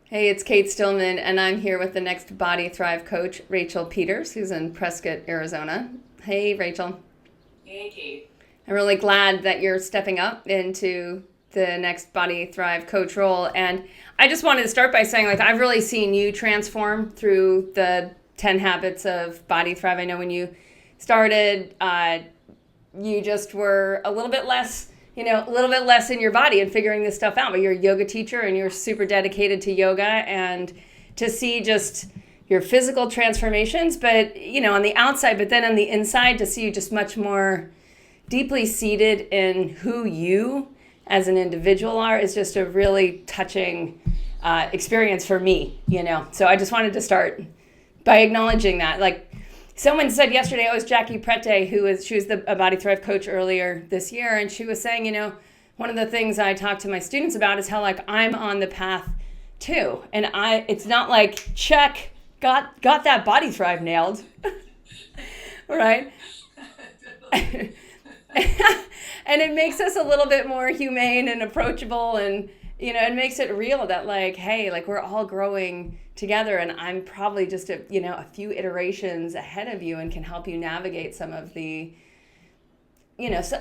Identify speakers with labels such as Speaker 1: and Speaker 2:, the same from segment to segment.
Speaker 1: Hey, it's Kate Stillman, and I'm here with the next Body Thrive coach, Rachel Peters, who's in Prescott, Arizona. Hey, Rachel.
Speaker 2: Hey, Kate.
Speaker 1: I'm really glad that you're stepping up into the next Body Thrive coach role. And I just wanted to start by saying, like, I've really seen you transform through the 10 habits of Body Thrive. I know when you started, you just were a little bit less, a little bit less in your body and figuring this stuff out. But you're a yoga teacher and you're super dedicated to yoga, and to see just your physical transformations, but on the outside, but then on the inside, to see you just much more deeply seated in who you as an individual are is just a really touching experience for me. So I just wanted to start by acknowledging that. Like, someone said yesterday, it was Jackie Prete, she was a Body Thrive coach earlier this year, and she was saying, one of the things I talk to my students about is how, like, I'm on the path too, and it's not like check, got that Body Thrive nailed, right? And it makes us a little bit more humane and approachable, and it makes it real that, like, hey, like, we're all growing together, and I'm probably just a few iterations ahead of you and can help you navigate some of the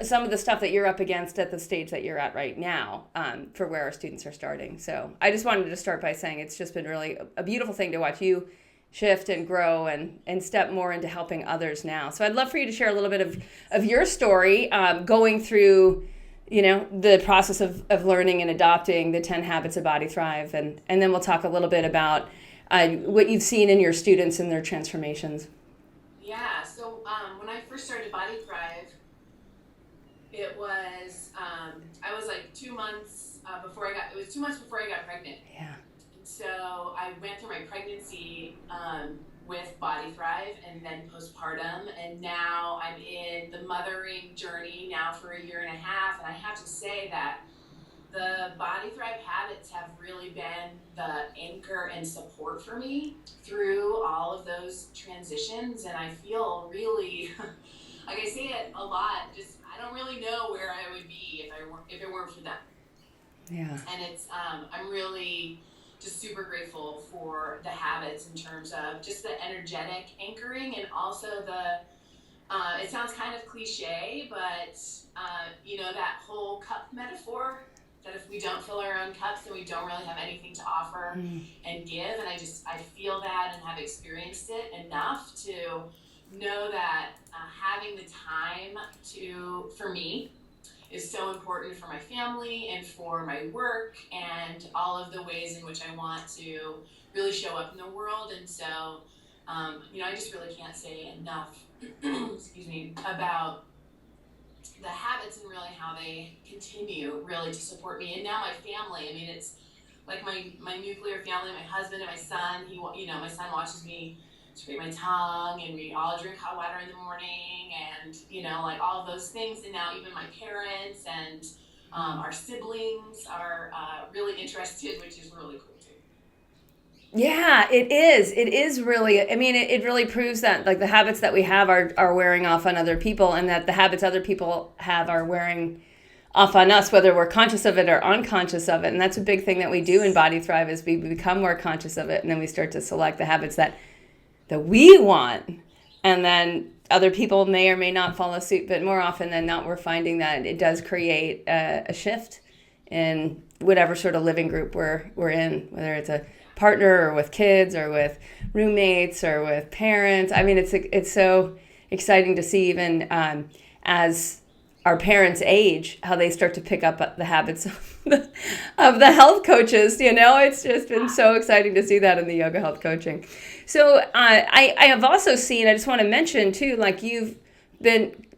Speaker 1: some of the stuff that you're up against at the stage that you're at right now, for where our students are starting. So I just wanted to start by saying it's just been really a beautiful thing to watch you shift and grow and step more into helping others now. So I'd love for you to share a little bit of your story, going through, the process of learning and adopting the 10 habits of Body Thrive. And then we'll talk a little bit about what you've seen in your students and their transformations.
Speaker 2: Yeah, so when I first started Body Thrive, it was, I was like 2 months it was 2 months before I got pregnant.
Speaker 1: Yeah.
Speaker 2: So I went through my pregnancy with Body Thrive and then postpartum, and now I'm in the mothering journey now for a year and a half, and I have to say that the Body Thrive habits have really been the anchor and support for me through all of those transitions, and I feel really, like I say it a lot, just I don't really know where I would be if it weren't for them.
Speaker 1: Yeah.
Speaker 2: And it's I'm really just super grateful for the habits in terms of just the energetic anchoring, and also the it sounds kind of cliche, but that whole cup metaphor, that if we don't fill our own cups, then we don't really have anything to offer and give. And I feel that and have experienced it enough to know that having the time for me is so important for my family and for my work and all of the ways in which I want to really show up in the world. And so, I just really can't say enough, excuse me, about the habits and really how they continue really to support me. And now my family, I mean, it's like my nuclear family, my husband and my son. My son watches me scrape my tongue, and we all drink hot water in the morning, and like all of those things. And now even my parents and our siblings are really interested, which is really cool too.
Speaker 1: Yeah, it is. It is really, I mean, it really proves that, like, the habits that we have are wearing off on other people, and that the habits other people have are wearing off on us, whether we're conscious of it or unconscious of it. And that's a big thing that we do in Body Thrive, is we become more conscious of it, and then we start to select the habits that we want. And then other people may or may not follow suit, but more often than not, we're finding that it does create a shift in whatever sort of living group we're in, whether it's a partner or with kids or with roommates or with parents. I mean, it's so exciting to see, even as our parents age, how they start to pick up the habits of the health coaches. It's just been so exciting to see that in the yoga health coaching. So I have also seen, I just want to mention too, like, you've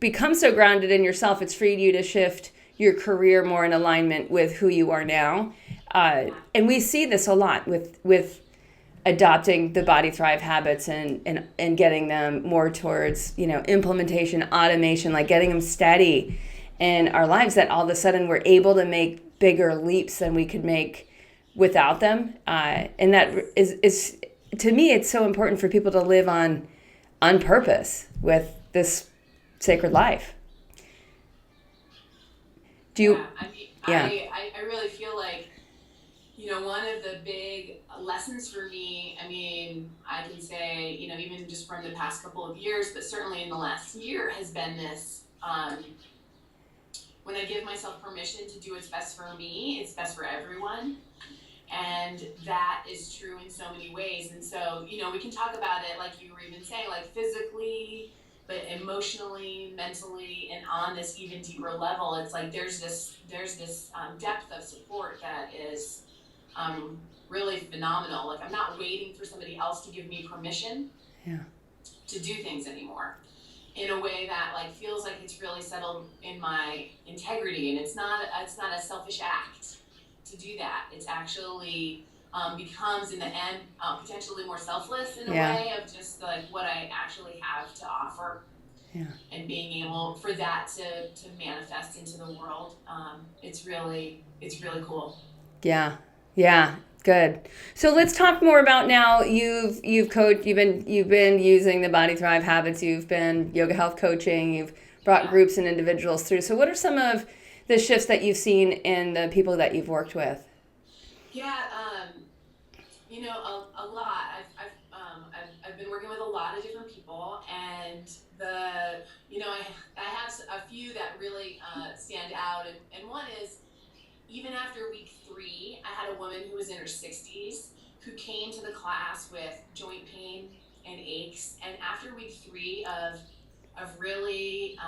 Speaker 1: become so grounded in yourself, it's freed you to shift your career more in alignment with who you are now. And we see this a lot with adopting the Body Thrive habits and getting them more towards, implementation, automation, like getting them steady in our lives, that all of a sudden we're able to make bigger leaps than we could make without them. And that is, to me, it's so important for people to live on purpose with this sacred life. Do you?
Speaker 2: Yeah, I mean,
Speaker 1: Yeah.
Speaker 2: I really feel like, one of the big lessons for me, I mean, I can say, even just from the past couple of years, but certainly in the last year, has been this, when I give myself permission to do what's best for me, it's best for everyone. And that is true in so many ways. And so, we can talk about it, like you were even saying, like physically, but emotionally, mentally, and on this even deeper level. It's like there's this depth of support that is really phenomenal. Like, I'm not waiting for somebody else to give me permission
Speaker 1: Yeah.
Speaker 2: to do things anymore in a way that like feels like it's really settled in my integrity. And it's not a selfish act to do that. It's actually becomes in the end potentially more selfless in a
Speaker 1: Yeah.
Speaker 2: way of just like what I actually have to offer.
Speaker 1: Yeah.
Speaker 2: And being able for that to manifest into the world. It's really cool.
Speaker 1: Yeah. Yeah. Good. So let's talk more about now. You've coached. You've been using the Body Thrive habits. You've been yoga health coaching. You've brought
Speaker 2: Yeah.
Speaker 1: groups and individuals through. So what are some of the shifts that you've seen in the people that you've worked with?
Speaker 2: Yeah, a lot. I've been working with a lot of different people, and I have a few that really stand out, and one is even after week 3, I had a woman who was in her 60s who came to the class with joint pain and aches, and after week 3 of really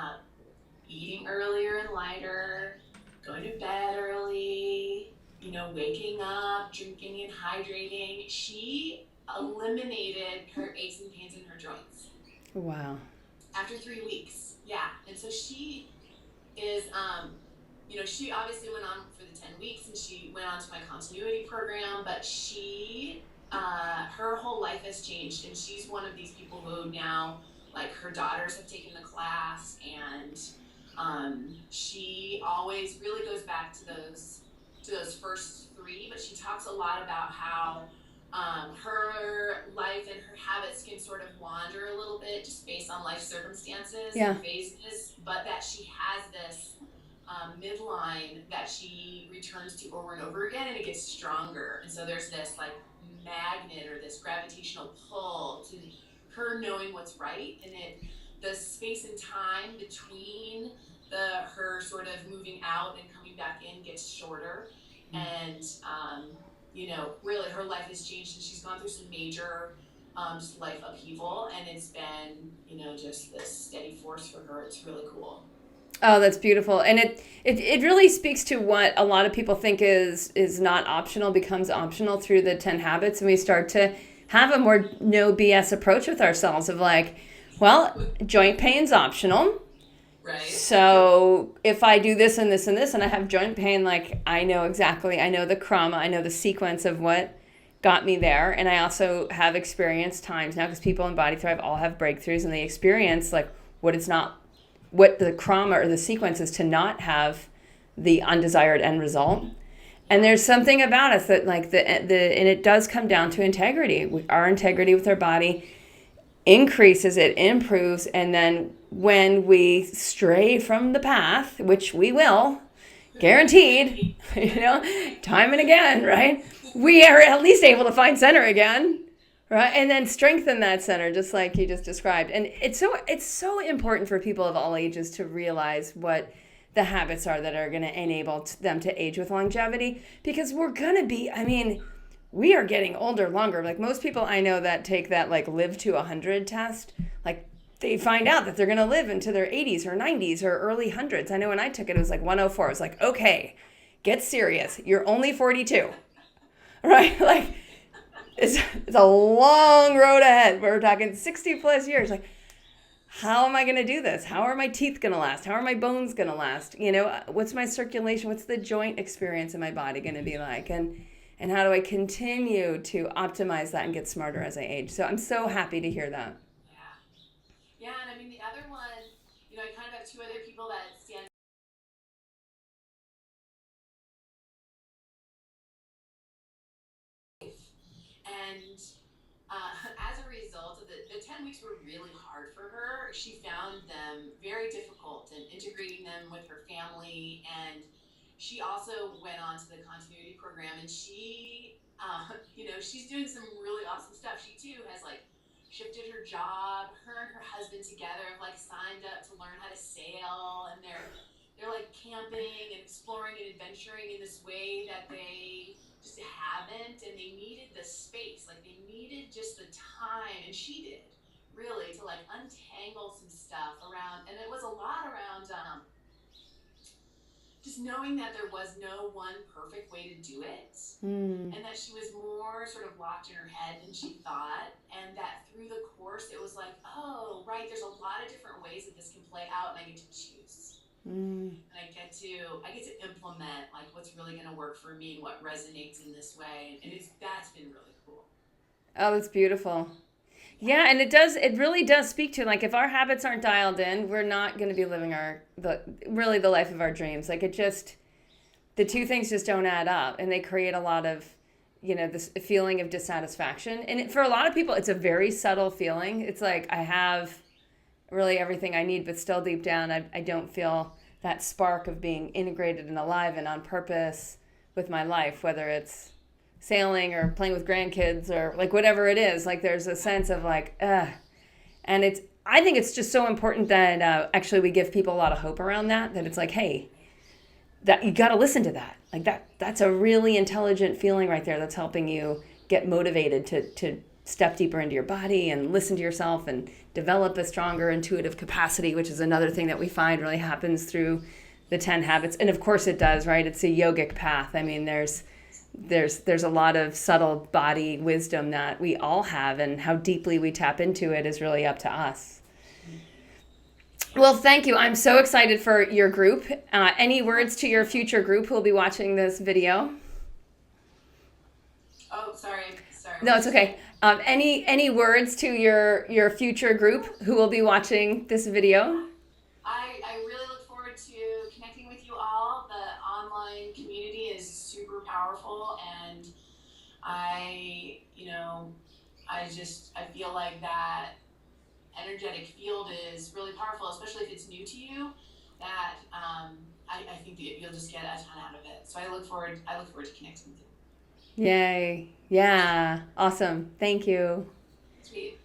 Speaker 2: eating earlier and lighter, going to bed early, waking up, drinking and hydrating, she eliminated her aches and pains in her joints
Speaker 1: Wow.
Speaker 2: after 3 weeks. Yeah. And so she is, she obviously went on for the 10 weeks and she went on to my continuity program, but her whole life has changed. And she's one of these people who now, like, her daughters have taken the class, and she always really goes back to those first 3, but she talks a lot about how her life and her habits can sort of wander a little bit just based on life circumstances
Speaker 1: Yeah.
Speaker 2: and phases, but that she has this midline that she returns to over and over again, and it gets stronger. And so there's this like magnet or this gravitational pull to her knowing what's right, and the space and time between her sort of moving out and coming back in gets shorter. And really her life has changed, and she's gone through some major just life upheaval, and it's been just this steady force for her. It's really cool.
Speaker 1: Oh, that's beautiful. And it really speaks to what a lot of people think is not optional becomes optional through the 10 habits. And we start to have a more no BS approach with ourselves of like, well, joint pain's optional.
Speaker 2: Right.
Speaker 1: So if I do this and this and this and I have joint pain, like I know the crumb, I know the sequence of what got me there. And I also have experienced times now, because people in Body Thrive all have breakthroughs, and they experience like what the trauma or the sequence is to not have the undesired end result. And there's something about us that like and it does come down to integrity. Our integrity with our body increases, it improves, and then when we stray from the path, which we will, guaranteed, time and again, right? We are at least able to find center again, right? And then strengthen that center, just like you just described. And it's so important for people of all ages to realize what the habits are that are going to enable them to age with longevity, because we're going to be, we are getting older longer. Like most people I know that take that like live to 100 test, like they find out that they're going to live into their 80s or 90s or early hundreds. I know when I took it, it was like 104. I was like, okay, get serious. You're only 42, right? Like it's a long road ahead. We're talking 60 plus years. Like, how am I going to do this? How are my teeth going to last? How are my bones going to last? What's my circulation? What's the joint experience in my body going to be like? And how do I continue to optimize that and get smarter as I age? So I'm so happy to hear that.
Speaker 2: Yeah. Yeah, and I mean the other one, I kind of have 2 other people that stand. And as a result of the 10 weeks were really hard for her. She found them very difficult and integrating them with her family. And she also went on to the continuity program, and she She's doing some really awesome stuff. She too has like shifted her job. Her and her husband together have like signed up to learn how to sail, and they're like camping and exploring and adventuring in this way that they just haven't, and they needed the space, like they needed just the time, and she did really to like untangle some stuff around, and it was a lot around just knowing that there was no one perfect way to do it, and that she was more sort of locked in her head than she thought, and that through the course it was like, oh right, there's a lot of different ways that this can play out, and I get to choose, and I get to implement like what's really going to work for me and what resonates in this way, and that's been really cool.
Speaker 1: Oh, that's beautiful. Yeah, and it really does speak to like if our habits aren't dialed in, we're not going to be living the life of our dreams. Like it just the two things just don't add up, and they create a lot of this feeling of dissatisfaction. And for a lot of people, it's a very subtle feeling. It's like I have really everything I need, but still deep down, I don't feel that spark of being integrated and alive and on purpose with my life, whether it's sailing or playing with grandkids or like whatever it is. Like there's a sense of like, and I think it's just so important that actually we give people a lot of hope around that it's like, hey, that you got to listen to that. Like that's a really intelligent feeling right there that's helping you get motivated to step deeper into your body and listen to yourself and develop a stronger intuitive capacity, which is another thing that we find really happens through the 10 habits. And of course it does, right? It's a yogic path. I mean, there's a lot of subtle body wisdom that we all have, and how deeply we tap into it is really up to us. Well, thank you. I'm so excited for your group. Any words to your future group who will be watching this video?
Speaker 2: Oh, sorry.
Speaker 1: No, it's okay. Any words to your future group who will be watching this video?
Speaker 2: I really look forward to connecting with you all. The online community is super powerful, and I feel like that energetic field is really powerful, especially if it's new to you. That I think that you'll just get a ton out of it. So I look forward to connecting with you.
Speaker 1: Yay. Yeah. Awesome. Thank you.
Speaker 2: Sweet.